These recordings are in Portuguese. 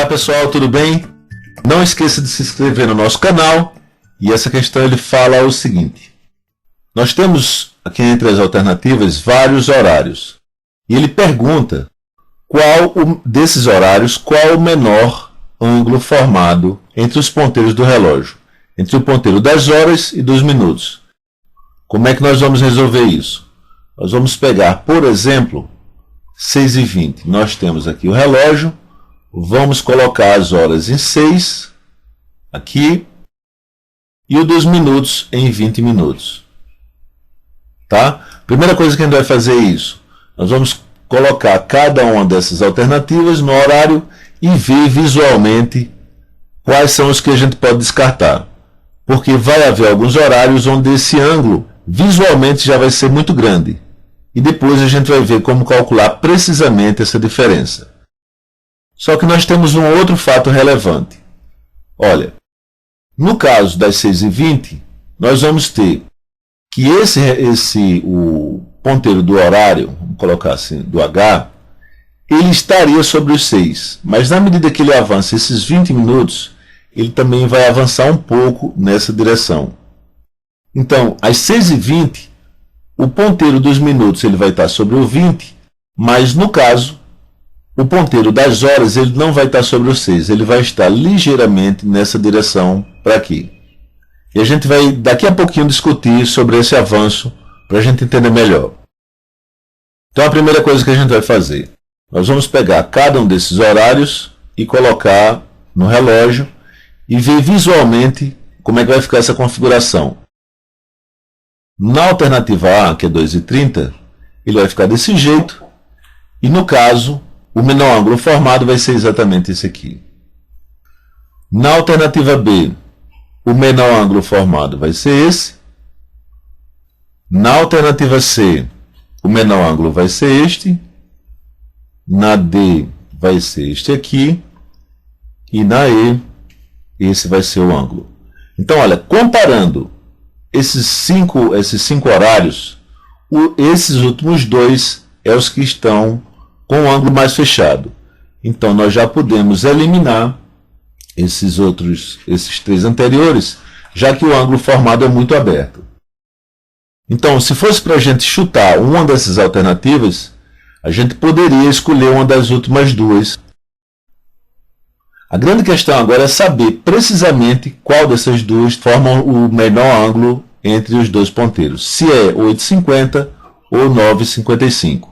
Olá pessoal, tudo bem? Não esqueça de se inscrever no nosso canal. E essa questão ele fala o seguinte: nós temos aqui entre as alternativas vários horários. E ele pergunta desses horários, qual o menor ângulo formado entre os ponteiros do relógio, entre o ponteiro das horas e dos minutos. Como é que nós vamos resolver isso? Nós vamos pegar, por exemplo, 6h20. Nós temos aqui o relógio, vamos colocar as horas em 6, aqui, e o dos minutos em 20 minutos. Tá? Primeira coisa que a gente vai fazer é isso. Nós vamos colocar cada uma dessas alternativas no horário e ver visualmente quais são os que a gente pode descartar. Porque vai haver alguns horários onde esse ângulo visualmente já vai ser muito grande. E depois a gente vai ver como calcular precisamente essa diferença. Só que nós temos um outro fato relevante. Olha, no caso das 6h20, nós vamos ter que o ponteiro do horário, vamos colocar assim, do H, ele estaria sobre os 6. Mas na medida que ele avança esses 20 minutos, ele também vai avançar um pouco nessa direção. Então, às 6h20, o ponteiro dos minutos ele vai estar sobre o 20, mas no caso, o ponteiro das horas ele não vai estar sobre o 6, ele vai estar ligeiramente nessa direção para aqui. E a gente vai daqui a pouquinho discutir sobre esse avanço para a gente entender melhor. Então a primeira coisa que a gente vai fazer, nós vamos pegar cada um desses horários e colocar no relógio e ver visualmente como é que vai ficar essa configuração. Na alternativa A, que é 2h30, ele vai ficar desse jeito. E no caso, o menor ângulo formado vai ser exatamente esse aqui. Na alternativa B, o menor ângulo formado vai ser esse. Na alternativa C, o menor ângulo vai ser este. Na D, vai ser este aqui. E na E, esse vai ser o ângulo. Então, olha, comparando esses cinco horários, esses últimos dois é os que estão com o ângulo mais fechado. Então, nós já podemos eliminar esses três anteriores, já que o ângulo formado é muito aberto. Então, se fosse para a gente chutar uma dessas alternativas, a gente poderia escolher uma das últimas duas. A grande questão agora é saber precisamente qual dessas duas formam o menor ângulo entre os dois ponteiros, se é 8h50 ou 9h55.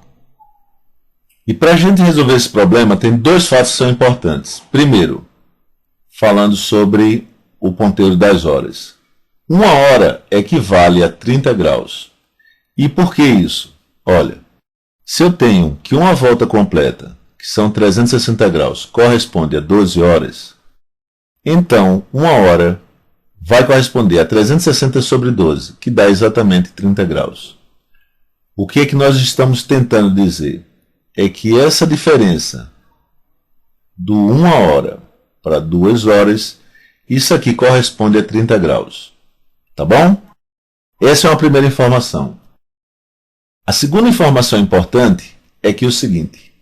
E para a gente resolver esse problema, tem dois fatos que são importantes. Primeiro, falando sobre o ponteiro das horas. Uma hora equivale a 30 graus. E por que isso? Olha, se eu tenho que uma volta completa, que são 360 graus, corresponde a 12 horas, então uma hora vai corresponder a 360 sobre 12, que dá exatamente 30 graus. O que é que nós estamos tentando dizer? É que essa diferença do 1 hora para 2 horas, isso aqui corresponde a 30 graus. Tá bom? Essa é uma primeira informação. A segunda informação importante é que é o seguinte: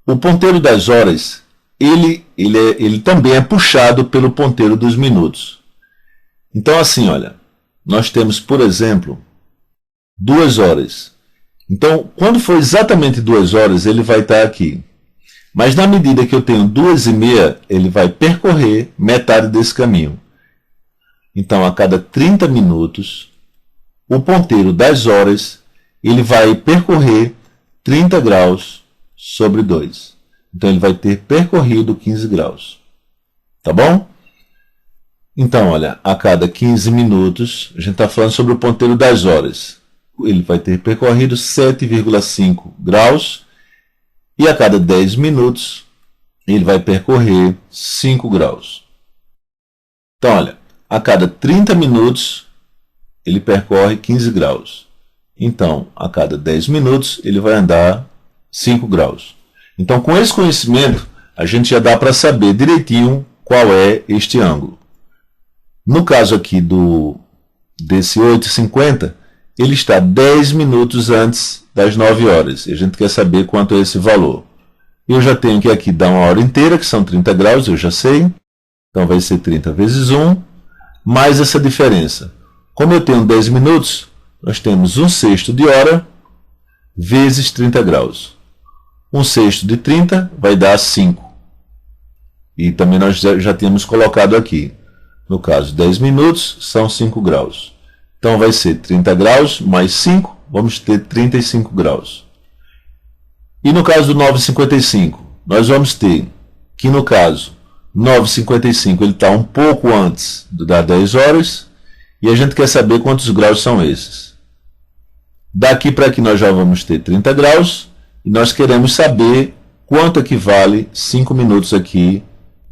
o ponteiro das horas, ele também é puxado pelo ponteiro dos minutos. Então assim, olha, nós temos, por exemplo, 2 horas. Então, quando for exatamente 2 horas, ele vai estar aqui. Mas na medida que eu tenho 2h30, ele vai percorrer metade desse caminho. Então, a cada 30 minutos, o ponteiro das horas, ele vai percorrer 30 graus sobre 2. Então, ele vai ter percorrido 15 graus. Tá bom? Então, olha, a cada 15 minutos, a gente está falando sobre o ponteiro das horas. Ele vai ter percorrido 7,5 graus. E a cada 10 minutos, ele vai percorrer 5 graus. Então, olha, a cada 30 minutos, ele percorre 15 graus. Então, a cada 10 minutos, ele vai andar 5 graus. Então, com esse conhecimento, a gente já dá para saber direitinho qual é este ângulo. No caso aqui desse 8h50, ele está 10 minutos antes das 9 horas. E a gente quer saber quanto é esse valor. Eu já tenho que aqui dar uma hora inteira, que são 30 graus, eu já sei. Então vai ser 30 vezes 1, mais essa diferença. Como eu tenho 10 minutos, nós temos 1/6 de hora vezes 30 graus. 1/6 de 30 vai dar 5. E também nós já tínhamos colocado aqui. No caso, 10 minutos são 5 graus. Então vai ser 30 graus mais 5, vamos ter 35 graus. E no caso do 9,55, nós vamos ter que no caso 9,55 ele está um pouco antes das 10 horas e a gente quer saber quantos graus são esses. Daqui para aqui nós já vamos ter 30 graus e nós queremos saber quanto equivale 5 minutos aqui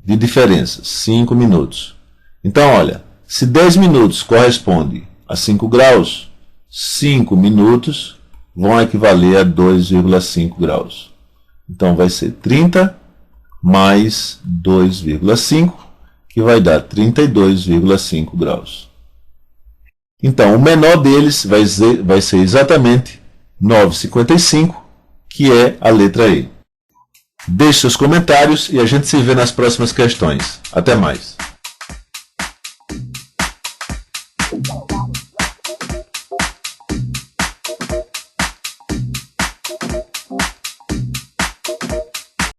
de diferença. 5 minutos. Então, olha, se 10 minutos corresponde a 5 graus, 5 minutos vão equivaler a 2,5 graus. Então, vai ser 30 mais 2,5, que vai dar 32,5 graus. Então, o menor deles vai ser exatamente 9,55, que é a letra E. Deixe seus comentários e a gente se vê nas próximas questões. Até mais!